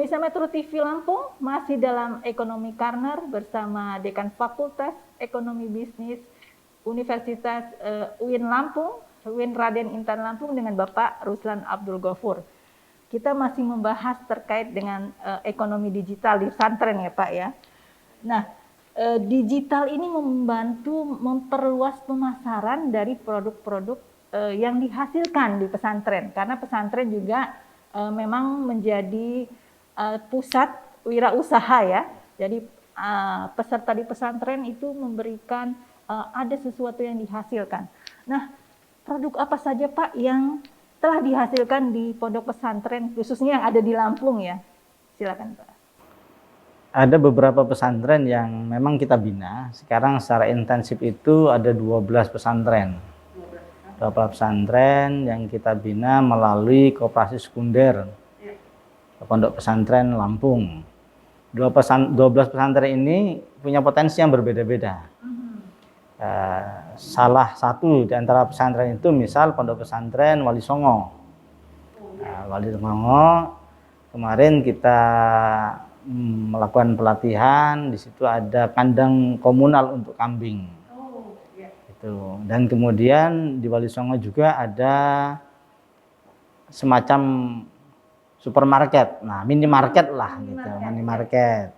Pemirsa Metro TV Lampung masih dalam Ekonomi Corner bersama Dekan Fakultas Ekonomi Bisnis Universitas UIN Lampung, UIN Raden Intan Lampung dengan Bapak Ruslan Abdul Ghafur. Kita masih membahas terkait dengan ekonomi digital di pesantren ya Pak ya. Nah, digital ini membantu memperluas pemasaran dari produk-produk yang dihasilkan di pesantren, karena pesantren juga memang menjadi pusat wirausaha ya. Jadi peserta di pesantren itu memberikan ada sesuatu yang dihasilkan. Nah, produk apa saja Pak yang telah dihasilkan di pondok pesantren khususnya yang ada di Lampung ya? Silakan Pak. Ada beberapa pesantren yang memang kita bina. Sekarang secara intensif itu ada 12 pesantren. 12 pesantren yang kita bina melalui koperasi sekunder Pondok Pesantren Lampung. 12 pesantren ini punya potensi yang berbeda-beda. Salah satu di antara pesantren itu misal Pondok Pesantren Wali Songo. Wali Songo kemarin kita melakukan pelatihan, di situ ada kandang komunal untuk kambing. Itu. Dan kemudian di Wali Songo juga ada semacam supermarket, nah minimarket lah gitu, minimarket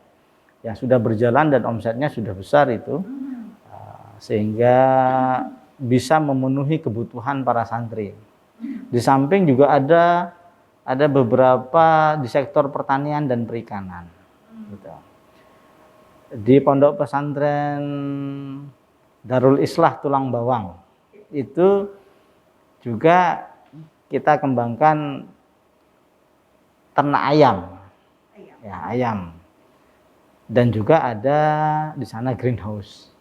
yang sudah berjalan dan omsetnya sudah besar itu, sehingga bisa memenuhi kebutuhan para santri. Di samping juga ada beberapa di sektor pertanian dan perikanan. Gitu. Di Pondok Pesantren Darul Islah Tulang Bawang itu juga kita kembangkan ternak ayam, ya ayam, dan juga ada di sana greenhouse.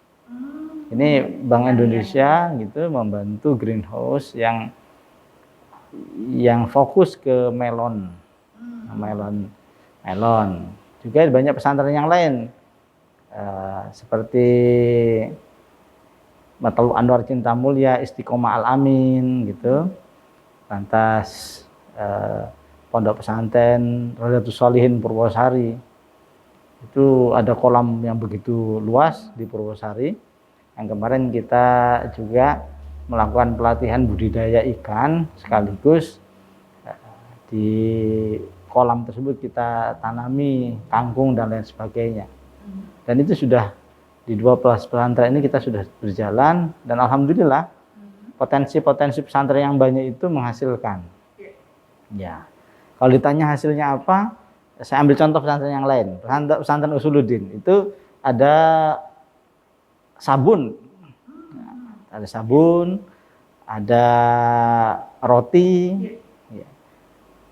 Ini Bank Indonesia gitu membantu greenhouse yang fokus ke melon. Juga banyak pesantren yang lain seperti Matlul Anwar Cinta Mulia, Istiqomah Al Amin gitu. Lantas Pondok Pesantren Rodatus Sholihin Purwosari, itu ada kolam yang begitu luas di Purwosari, yang kemarin kita juga melakukan pelatihan budidaya ikan, sekaligus di kolam tersebut kita tanami kangkung dan lain sebagainya. Dan itu sudah di 12 pesantren ini kita sudah berjalan, dan alhamdulillah potensi-potensi pesantren yang banyak itu menghasilkan. Ya. Kalau ditanya hasilnya apa, saya ambil contoh pesantren yang lain. Pesantren Usuluddin itu ada sabun, ada roti,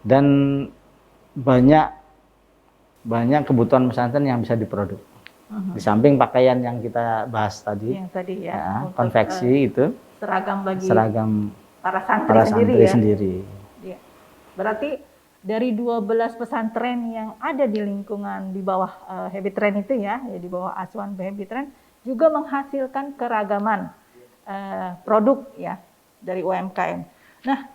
dan banyak kebutuhan pesantren yang bisa diproduk. Di samping pakaian yang kita bahas tadi, ya, konveksi itu seragam para santri sendiri. Ya. Berarti dari 12 pesantren yang ada di lingkungan di bawah Habit Train itu ya, di bawah asuhan Habit Train juga menghasilkan keragaman produk ya dari UMKM. Nah,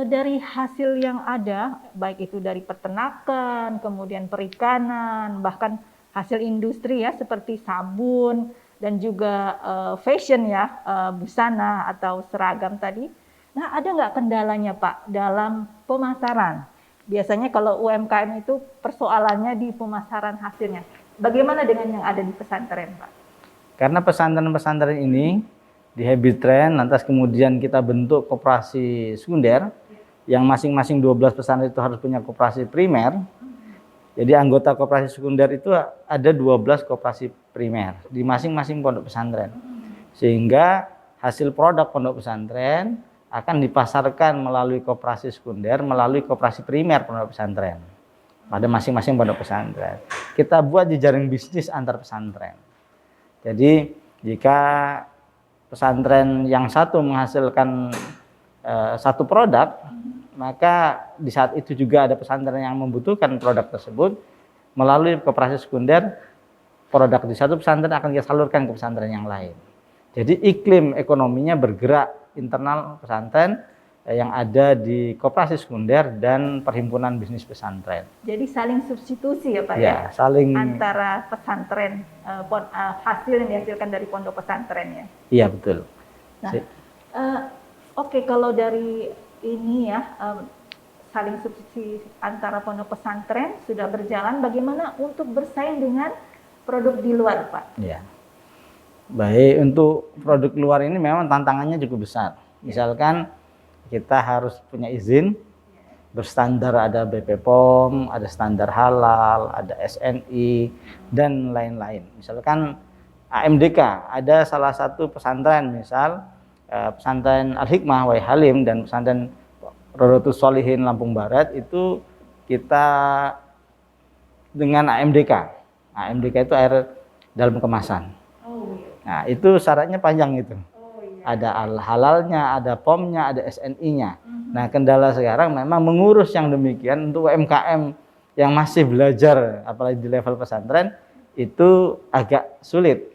dari hasil yang ada, baik itu dari peternakan, kemudian perikanan, bahkan hasil industri ya seperti sabun dan juga fashion ya, busana atau seragam tadi. Nah, ada nggak kendalanya Pak dalam pemasaran? Biasanya kalau UMKM itu persoalannya di pemasaran hasilnya. Bagaimana dengan yang ada di pesantren Pak? Karena pesantren-pesantren ini di Habit Train, lantas kemudian kita bentuk koperasi sekunder, yang masing-masing 12 pesantren itu harus punya koperasi primer. Jadi anggota koperasi sekunder itu ada 12 koperasi primer di masing-masing pondok pesantren. Sehingga hasil produk pondok pesantren akan dipasarkan melalui koperasi sekunder, melalui koperasi primer pondok pesantren pada masing-masing pondok pesantren. Kita buat jejaring bisnis antar pesantren. Jadi jika pesantren yang satu menghasilkan satu produk, maka di saat itu juga ada pesantren yang membutuhkan produk tersebut, melalui koperasi sekunder, produk di satu pesantren akan kita salurkan ke pesantren yang lain. Jadi iklim ekonominya bergerak internal pesantren yang ada di Koperasi Sekunder dan Perhimpunan Bisnis Pesantren. Jadi saling substitusi ya Pak Ya, saling antara pesantren, hasil yang dihasilkan dari pondok pesantren ya. Iya betul. Nah, oke, kalau dari ini ya, saling substitusi antara pondok pesantren sudah berjalan, bagaimana untuk bersaing dengan produk di luar, Pak? Ya. Baik, untuk produk luar ini memang tantangannya cukup besar. Misalkan kita harus punya izin berstandar, ada BP POM, ada standar halal, ada SNI, dan lain-lain. Misalkan AMDK, ada salah satu pesantren, misal pesantren Al-Hikmah Wai Halim dan pesantren Rodotus Solihin Lampung Barat, itu kita dengan AMDK. AMDK itu air dalam kemasan. Nah, itu syaratnya panjang itu. Ada halalnya, ada POM-nya, ada SNI-nya. Nah, kendala sekarang memang mengurus yang demikian untuk UMKM yang masih belajar, apalagi di level pesantren, itu agak sulit.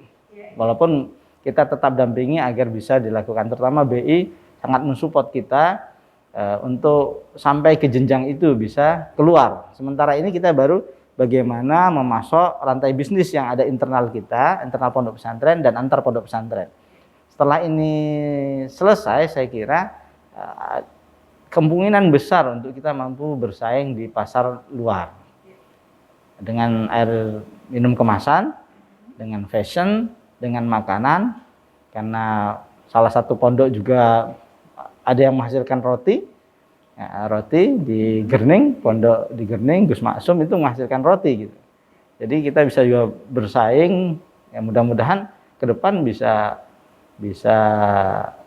Walaupun kita tetap dampingi agar bisa dilakukan, terutama BI sangat mensupport kita untuk sampai ke jenjang itu bisa keluar. Sementara ini kita baru bagaimana memasok rantai bisnis yang ada internal kita, internal pondok pesantren dan antar pondok pesantren. Setelah ini selesai, saya kira kemungkinan besar untuk kita mampu bersaing di pasar luar. Dengan air minum kemasan, dengan fashion, dengan makanan, karena salah satu pondok juga ada yang menghasilkan roti. Ya, roti di Gerning, pondok di Gerning, Gus Maksum itu menghasilkan roti gitu. Jadi kita bisa juga bersaing, ya mudah-mudahan ke depan bisa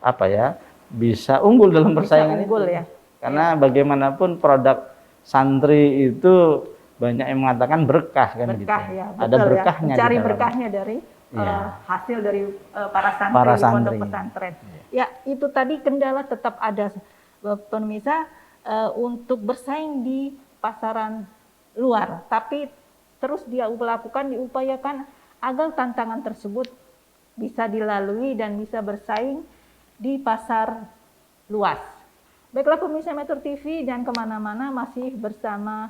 apa ya, bisa unggul dalam persaingan unggul, itu. Ya. Karena bagaimanapun produk santri itu banyak yang mengatakan berkah kan, berkah, gitu. Ya, ada berkahnya. Cari berkahnya dari hasil dari para santri di pondok pesantren. Ya, itu tadi kendala tetap ada, pemirsa, untuk bersaing di pasaran luar, tapi terus diupayakan agar tantangan tersebut bisa dilalui dan bisa bersaing di pasar luas. Baiklah pemirsa Metro TV, dan kemana-mana, masih bersama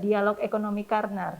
Dialog Ekonomi Corner.